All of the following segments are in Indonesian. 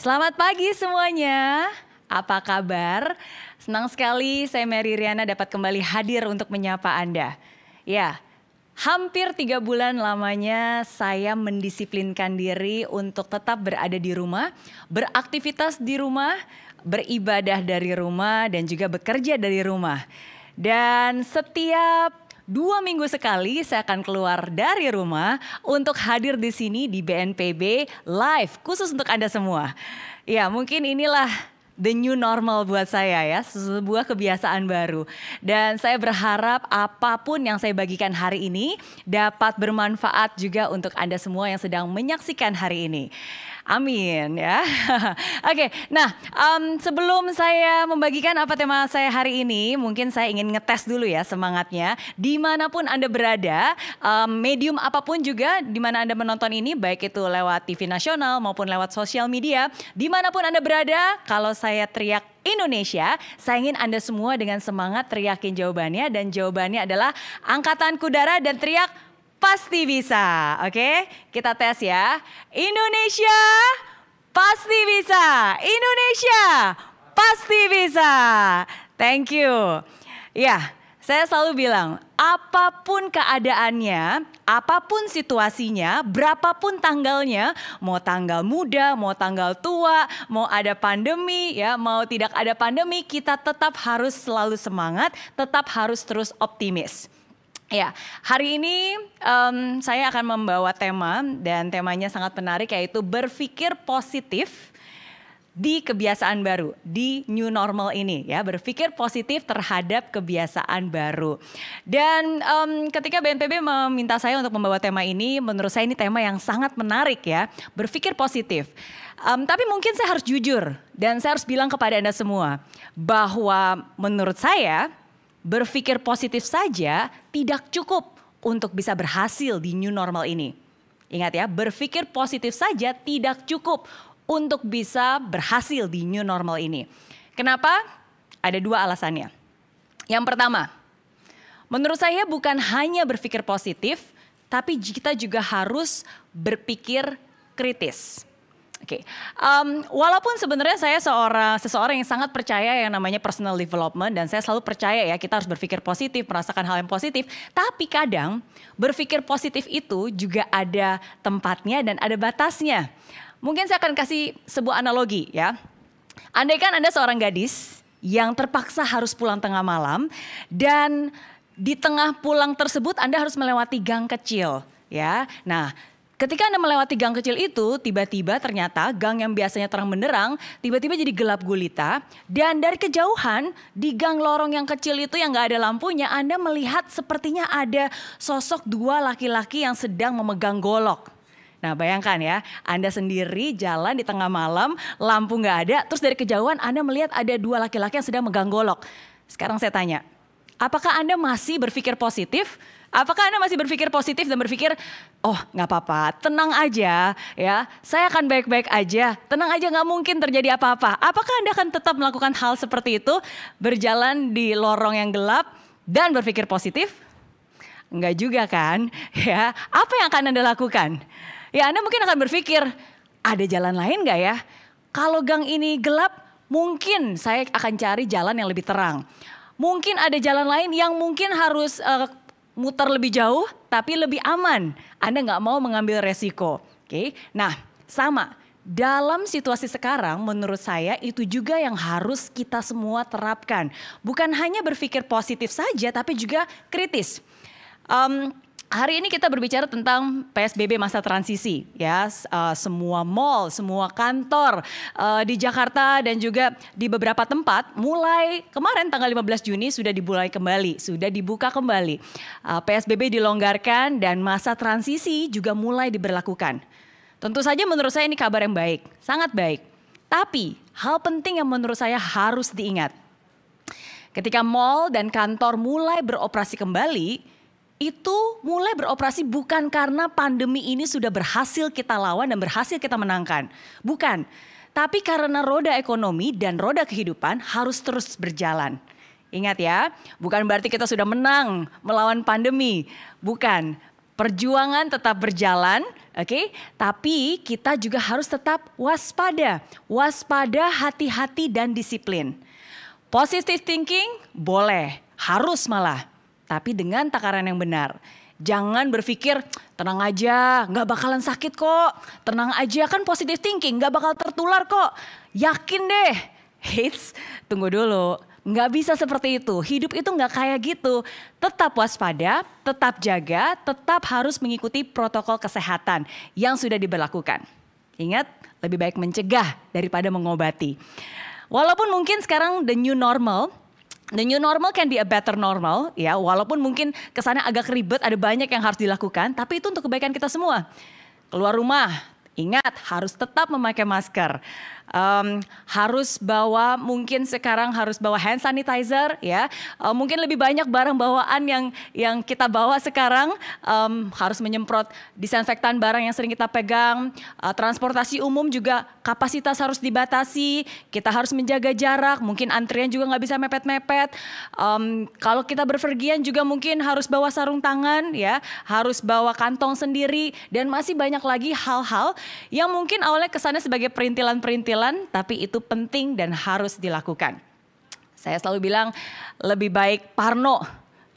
Selamat pagi semuanya, apa kabar? Senang sekali saya Mary Riana dapat kembali hadir untuk menyapa Anda. Ya, hampir 3 bulan lamanya saya mendisiplinkan diri untuk tetap berada di rumah, beraktivitas di rumah, beribadah dari rumah dan juga bekerja dari rumah. Dan setiap 2 minggu sekali saya akan keluar dari rumah untuk hadir di sini di BNPB live khusus untuk Anda semua. Ya, mungkin inilah the new normal buat saya ya, sebuah kebiasaan baru. Dan saya berharap apapun yang saya bagikan hari ini dapat bermanfaat juga untuk Anda semua yang sedang menyaksikan hari ini. Amin ya. Oke, nah sebelum saya membagikan apa tema saya hari ini, mungkin saya ingin ngetes dulu ya semangatnya. Dimanapun Anda berada, medium apapun juga dimana Anda menonton ini, baik itu lewat TV nasional maupun lewat sosial media, dimanapun Anda berada, kalau saya teriak Indonesia, saya ingin Anda semua dengan semangat teriakin jawabannya, dan jawabannya adalah Angkatan Udara, dan teriak pasti bisa. Oke, kita tes ya. Indonesia pasti bisa. Indonesia pasti bisa. Thank you. Ya, saya selalu bilang, apapun keadaannya, apapun situasinya, berapapun tanggalnya, mau tanggal muda, mau tanggal tua, mau ada pandemi, ya, mau tidak ada pandemi, kita tetap harus selalu semangat, tetap harus terus optimis. Ya, hari ini saya akan membawa tema, dan temanya sangat menarik, yaitu berpikir positif di kebiasaan baru, di new normal ini ya, berpikir positif terhadap kebiasaan baru. Dan ketika BNPB meminta saya untuk membawa tema ini, menurut saya ini tema yang sangat menarik ya, berpikir positif. Tapi mungkin saya harus jujur, dan saya harus bilang kepada Anda semua, bahwa menurut saya, berpikir positif saja tidak cukup untuk bisa berhasil di new normal ini. Ingat ya, berpikir positif saja tidak cukup untuk bisa berhasil di new normal ini. Kenapa? Ada 2 alasannya. Yang pertama, menurut saya bukan hanya berpikir positif, tapi kita juga harus berpikir kritis. Oke, walaupun sebenarnya saya seseorang yang sangat percaya yang namanya personal development, dan saya selalu percaya ya kita harus berpikir positif, merasakan hal yang positif. Tapi kadang berpikir positif itu juga ada tempatnya dan ada batasnya. Mungkin saya akan kasih sebuah analogi ya. Andaikan Anda seorang gadis yang terpaksa harus pulang tengah malam, dan di tengah pulang tersebut Anda harus melewati gang kecil ya. Nah, ketika Anda melewati gang kecil itu, tiba-tiba ternyata gang yang biasanya terang benderang, tiba-tiba jadi gelap gulita. Dan dari kejauhan, di gang lorong yang kecil itu yang gak ada lampunya, Anda melihat sepertinya ada sosok 2 laki-laki yang sedang memegang golok. Nah, bayangkan ya, Anda sendiri jalan di tengah malam, lampu gak ada, terus dari kejauhan Anda melihat ada 2 laki-laki yang sedang megang golok. Sekarang saya tanya, apakah Anda masih berpikir positif? Apakah Anda masih berpikir positif dan berpikir, oh gak apa-apa, tenang aja ya, saya akan baik-baik aja, tenang aja, gak mungkin terjadi apa-apa. Apakah Anda akan tetap melakukan hal seperti itu, berjalan di lorong yang gelap dan berpikir positif? Enggak juga kan ya. Apa yang akan Anda lakukan? Ya, Anda mungkin akan berpikir, ada jalan lain gak ya? Kalau gang ini gelap, mungkin saya akan cari jalan yang lebih terang. Mungkin ada jalan lain yang mungkin harus muter lebih jauh tapi lebih aman. Anda nggak mau mengambil resiko. Oke, nah sama. Dalam situasi sekarang menurut saya itu juga yang harus kita semua terapkan. Bukan hanya berpikir positif saja tapi juga kritis. Hari ini kita berbicara tentang PSBB masa transisi ya, semua mall, semua kantor di Jakarta dan juga di beberapa tempat mulai kemarin tanggal 15 Juni sudah dimulai kembali, sudah dibuka kembali. PSBB dilonggarkan dan masa transisi juga mulai diberlakukan. Tentu saja menurut saya ini kabar yang baik, sangat baik. Tapi hal penting yang menurut saya harus diingat. Ketika mall dan kantor mulai beroperasi kembali, itu mulai beroperasi bukan karena pandemi ini sudah berhasil kita lawan dan berhasil kita menangkan. Bukan, tapi karena roda ekonomi dan roda kehidupan harus terus berjalan. Ingat ya, bukan berarti kita sudah menang melawan pandemi. Bukan, Perjuangan tetap berjalan, oke? Tapi kita juga harus tetap waspada. Waspada, hati-hati dan disiplin. Positive thinking boleh, harus malah. Tapi dengan takaran yang benar. Jangan berpikir tenang aja, gak bakalan sakit kok. Tenang aja, kan positive thinking, gak bakal tertular kok. Yakin deh. Hits, tunggu dulu. Nggak bisa seperti itu, hidup itu nggak kayak gitu. Tetap waspada, tetap jaga, tetap harus mengikuti protokol kesehatan yang sudah diberlakukan. Ingat, lebih baik mencegah daripada mengobati. Walaupun mungkin sekarang the new normal can be a better normal, ya. Walaupun mungkin kesannya agak ribet, ada banyak yang harus dilakukan, tapi itu untuk kebaikan kita semua. Keluar rumah, ingat harus tetap memakai masker. Harus bawa, mungkin sekarang harus bawa hand sanitizer, ya. Mungkin lebih banyak barang bawaan yang kita bawa sekarang, harus menyemprot disinfektan barang yang sering kita pegang. Transportasi umum juga kapasitas harus dibatasi. Kita harus menjaga jarak. Mungkin antrian juga nggak bisa mepet-mepet. Kalau kita berpergian juga mungkin harus bawa sarung tangan, ya. Harus bawa kantong sendiri dan masih banyak lagi hal-hal yang mungkin awalnya kesannya sebagai perintilan-perintilan, tapi itu penting dan harus dilakukan. Saya selalu bilang lebih baik parno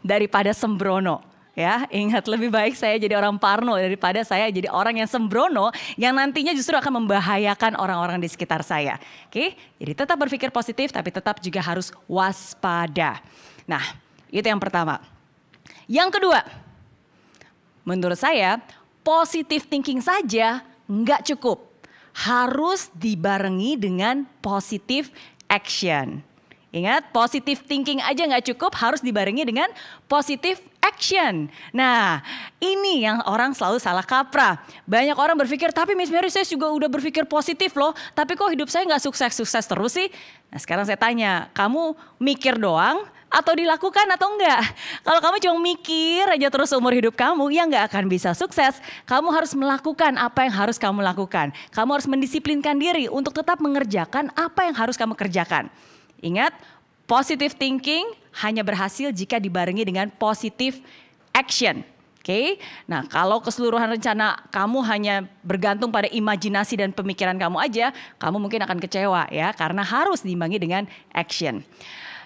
daripada sembrono. Ya, ingat lebih baik saya jadi orang parno daripada saya jadi orang yang sembrono yang nantinya justru akan membahayakan orang-orang di sekitar saya. Oke, jadi tetap berpikir positif tapi tetap juga harus waspada. Nah, itu yang pertama. Yang kedua, menurut saya positive thinking saja nggak cukup. Harus dibarengi dengan positive action. Ingat, positive thinking aja nggak cukup, harus dibarengi dengan positive action. Nah, ini yang orang selalu salah kaprah. Banyak orang berpikir, tapi Miss Mary saya juga udah berpikir positif loh, tapi kok hidup saya nggak sukses-sukses terus sih? Nah, sekarang saya tanya, kamu mikir doang atau dilakukan atau enggak? Kalau kamu cuma mikir aja terus umur hidup kamu, ya enggak akan bisa sukses. Kamu harus melakukan apa yang harus kamu lakukan. Kamu harus mendisiplinkan diri untuk tetap mengerjakan apa yang harus kamu kerjakan. Ingat, positive thinking hanya berhasil jika dibarengi dengan positive action. Oke, nah kalau keseluruhan rencana kamu hanya bergantung pada imajinasi dan pemikiran kamu aja, kamu mungkin akan kecewa ya, karena harus diimbangi dengan action.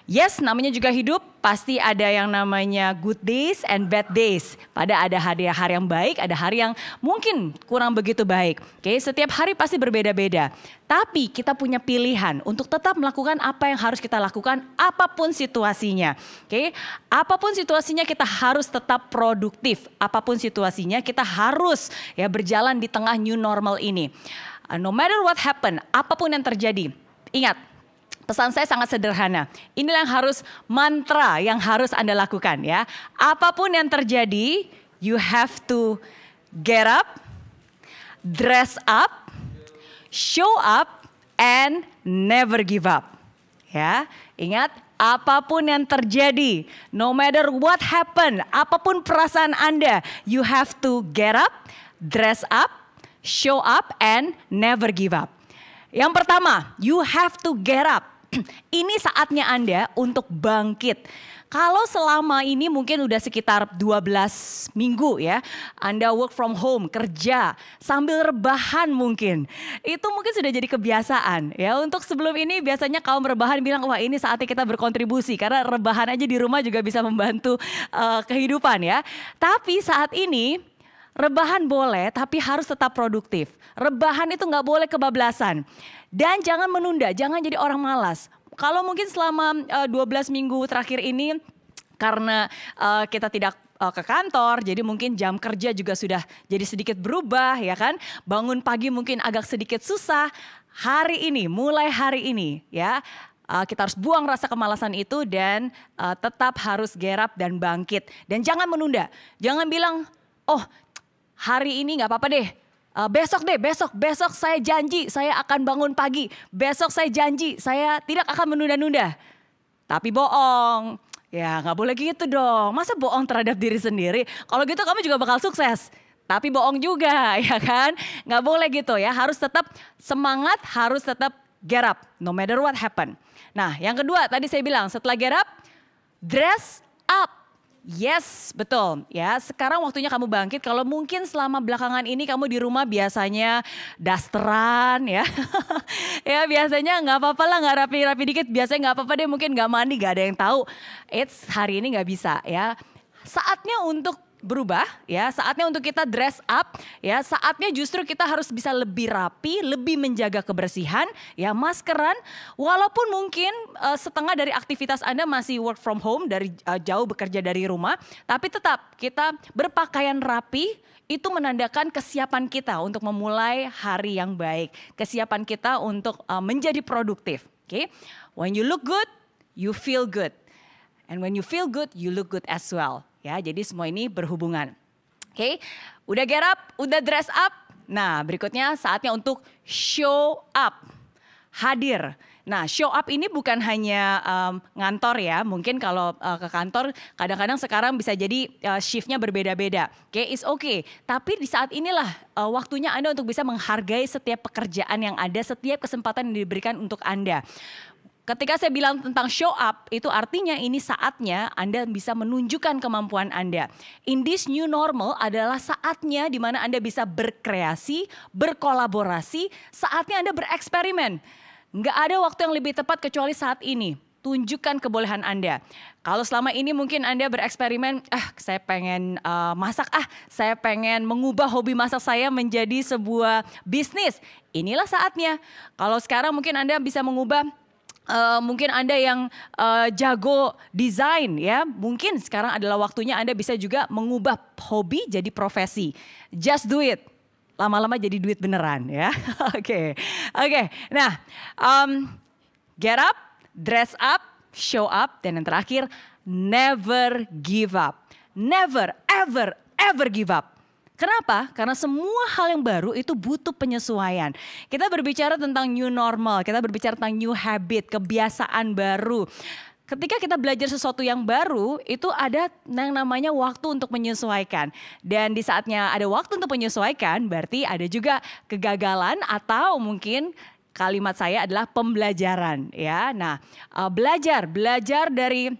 Yes, namanya juga hidup, pasti ada yang namanya good days and bad days. Ada hari yang baik, ada hari yang mungkin kurang begitu baik. Oke, setiap hari pasti berbeda-beda. Tapi kita punya pilihan untuk tetap melakukan apa yang harus kita lakukan apapun situasinya. Oke, apapun situasinya kita harus tetap produktif. Apapun situasinya kita harus ya berjalan di tengah new normal ini. No matter what happen, apapun yang terjadi, ingat, pesan saya sangat sederhana. Inilah yang harus mantra yang harus Anda lakukan ya. Apapun yang terjadi, you have to get up, dress up, show up, and never give up. Ya, ingat, apapun yang terjadi, no matter what happen, apapun perasaan Anda, you have to get up, dress up, show up, and never give up. Yang pertama, you have to get up. Ini saatnya Anda untuk bangkit. Kalau selama ini mungkin udah sekitar 12 minggu ya, Anda work from home, kerja, sambil rebahan mungkin. Itu mungkin sudah jadi kebiasaan ya. Untuk sebelum ini biasanya kaum rebahan bilang, wah ini saatnya kita berkontribusi. Karena rebahan aja di rumah juga bisa membantu kehidupan ya. Tapi saat ini rebahan boleh tapi harus tetap produktif. Rebahan itu nggak boleh kebablasan. Dan jangan menunda, jangan jadi orang malas. Kalau mungkin selama 12 minggu terakhir ini karena kita tidak ke kantor, jadi mungkin jam kerja juga sudah jadi sedikit berubah ya kan. Bangun pagi mungkin agak sedikit susah. Hari ini, mulai hari ini ya, kita harus buang rasa kemalasan itu dan tetap harus get up dan bangkit. Dan jangan menunda, jangan bilang, oh hari ini gak apa-apa deh. Besok saya janji saya akan bangun pagi. Besok saya janji saya tidak akan menunda-nunda. Tapi bohong. Ya gak boleh gitu dong. Masa bohong terhadap diri sendiri? Kalau gitu kamu juga bakal sukses. Tapi bohong juga ya kan. Gak boleh gitu ya. Harus tetap semangat, harus tetap get up. No matter what happen. Nah yang kedua tadi saya bilang setelah get up, dress up. Yes, betul ya. Sekarang waktunya kamu bangkit. Kalau mungkin selama belakangan ini kamu di rumah biasanya dasteran ya. Ya biasanya nggak apa-apa lah, nggak rapi-rapi dikit. Biasanya nggak apa-apa deh, mungkin nggak mandi, nggak ada yang tahu. Hari ini nggak bisa ya. Saatnya untuk berubah ya, saatnya untuk kita dress up ya, saatnya justru kita harus bisa lebih rapi, lebih menjaga kebersihan ya, maskeran. Walaupun mungkin setengah dari aktivitas Anda masih work from home, dari jauh bekerja dari rumah, tapi tetap kita berpakaian rapi itu menandakan kesiapan kita untuk memulai hari yang baik, kesiapan kita untuk menjadi produktif. Oke, when you look good, you feel good, and when you feel good, you look good as well. Ya, jadi semua ini berhubungan. Oke, udah get up, udah dress up. Nah, berikutnya saatnya untuk show up, hadir. Nah, show up ini bukan hanya ngantor ya. Mungkin kalau ke kantor kadang-kadang sekarang bisa jadi shiftnya berbeda-beda. Oke, it's okay. Tapi di saat inilah waktunya Anda untuk bisa menghargai setiap pekerjaan yang ada, setiap kesempatan yang diberikan untuk Anda. Ketika saya bilang tentang show up, itu artinya ini saatnya Anda bisa menunjukkan kemampuan Anda. In this new normal adalah saatnya di mana Anda bisa berkreasi, berkolaborasi, saatnya Anda bereksperimen. Nggak ada waktu yang lebih tepat kecuali saat ini. Tunjukkan kebolehan Anda. Kalau selama ini mungkin Anda bereksperimen, saya pengen masak, saya pengen mengubah hobi masak saya menjadi sebuah bisnis. Inilah saatnya. Kalau sekarang mungkin Anda bisa mengubah, mungkin Anda yang jago desain ya, mungkin sekarang adalah waktunya Anda bisa juga mengubah hobi jadi profesi. Just do it. Lama-lama jadi duit beneran ya. Oke. Nah, get up, dress up, show up, dan yang terakhir, never give up. Never, ever give up. Kenapa? Karena semua hal yang baru itu butuh penyesuaian. Kita berbicara tentang new normal, kita berbicara tentang new habit, kebiasaan baru. Ketika kita belajar sesuatu yang baru, itu ada yang namanya waktu untuk menyesuaikan. Dan di saatnya ada waktu untuk menyesuaikan, berarti ada juga kegagalan atau mungkin kalimat saya adalah pembelajaran. Ya, nah belajar dari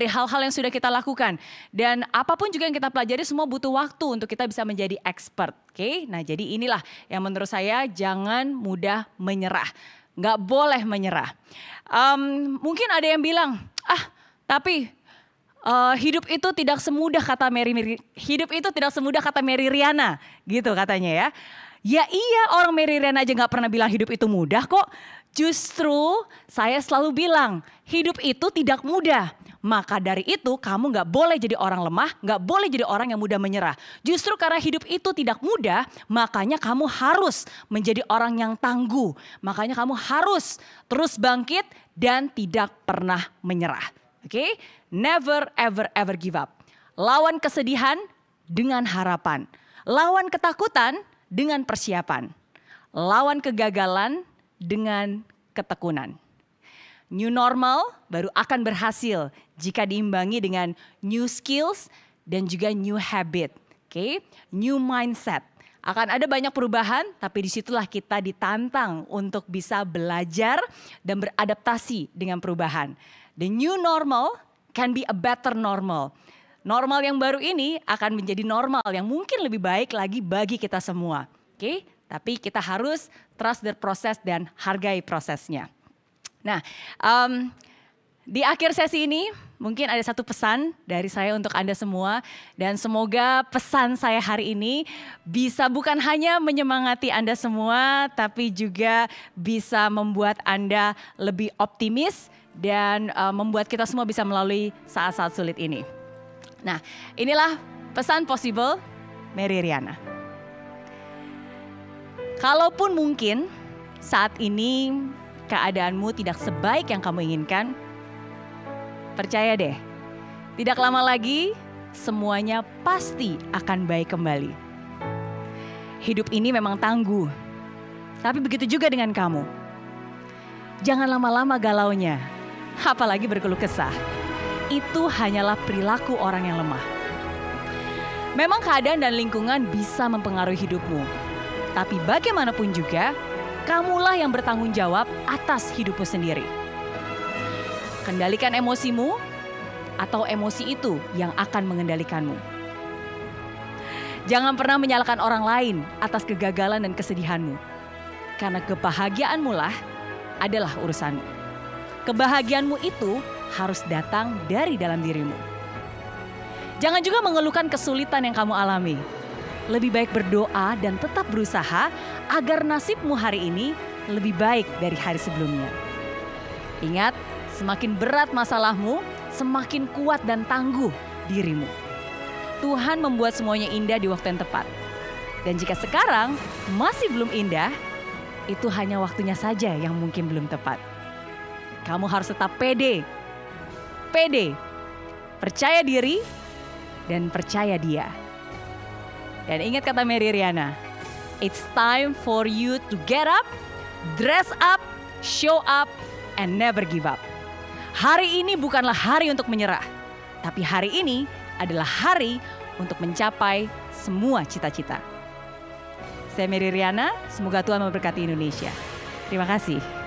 hal-hal yang sudah kita lakukan. Dan apapun juga yang kita pelajari semua butuh waktu untuk kita bisa menjadi expert. Oke, nah jadi inilah yang menurut saya jangan mudah menyerah. Nggak boleh menyerah. Mungkin ada yang bilang, tapi hidup itu tidak semudah kata Mary Riana, gitu katanya ya. Ya iya, orang Mary Riana aja nggak pernah bilang hidup itu mudah kok. Justru saya selalu bilang hidup itu tidak mudah. Maka dari itu kamu gak boleh jadi orang lemah, gak boleh jadi orang yang mudah menyerah. Justru karena hidup itu tidak mudah, makanya kamu harus menjadi orang yang tangguh. Makanya kamu harus terus bangkit dan tidak pernah menyerah. Oke? Never ever give up. Lawan kesedihan dengan harapan. Lawan ketakutan dengan persiapan. Lawan kegagalan dengan ketekunan. New normal baru akan berhasil jika diimbangi dengan new skills dan juga new habit. Oke, new mindset. Akan ada banyak perubahan, tapi disitulah kita ditantang untuk bisa belajar dan beradaptasi dengan perubahan. The new normal can be a better normal. Normal yang baru ini akan menjadi normal yang mungkin lebih baik lagi bagi kita semua. Oke, tapi kita harus trust the process dan hargai prosesnya. Nah, di akhir sesi ini mungkin ada satu pesan dari saya untuk Anda semua. Dan semoga pesan saya hari ini bisa bukan hanya menyemangati Anda semua, tapi juga bisa membuat Anda lebih optimis dan membuat kita semua bisa melalui saat-saat sulit ini. Nah, inilah pesan Possible Mary Riana. Kalaupun mungkin saat ini keadaanmu tidak sebaik yang kamu inginkan, percaya deh, tidak lama lagi semuanya pasti akan baik kembali. Hidup ini memang tangguh, tapi begitu juga dengan kamu. Jangan lama-lama galaunya, apalagi berkeluh kesah. Itu hanyalah perilaku orang yang lemah. Memang keadaan dan lingkungan bisa mempengaruhi hidupmu, tapi bagaimanapun juga, kamulah yang bertanggung jawab atas hidupmu sendiri. Kendalikan emosimu, atau emosi itu yang akan mengendalikanmu. Jangan pernah menyalahkan orang lain atas kegagalan dan kesedihanmu. Karena kebahagiaanmu lah adalah urusanmu. Kebahagiaanmu itu harus datang dari dalam dirimu. Jangan juga mengeluhkan kesulitan yang kamu alami. Lebih baik berdoa dan tetap berusaha agar nasibmu hari ini lebih baik dari hari sebelumnya. Ingat, semakin berat masalahmu, semakin kuat dan tangguh dirimu. Tuhan membuat semuanya indah di waktu yang tepat. Dan jika sekarang masih belum indah, itu hanya waktunya saja yang mungkin belum tepat. Kamu harus tetap pede, percaya diri, dan percaya Dia. Dan ingat kata Mary Riana, it's time for you to get up, dress up, show up, and never give up. Hari ini bukanlah hari untuk menyerah, tapi hari ini adalah hari untuk mencapai semua cita-cita. Saya Mary Riana, semoga Tuhan memberkati Indonesia. Terima kasih.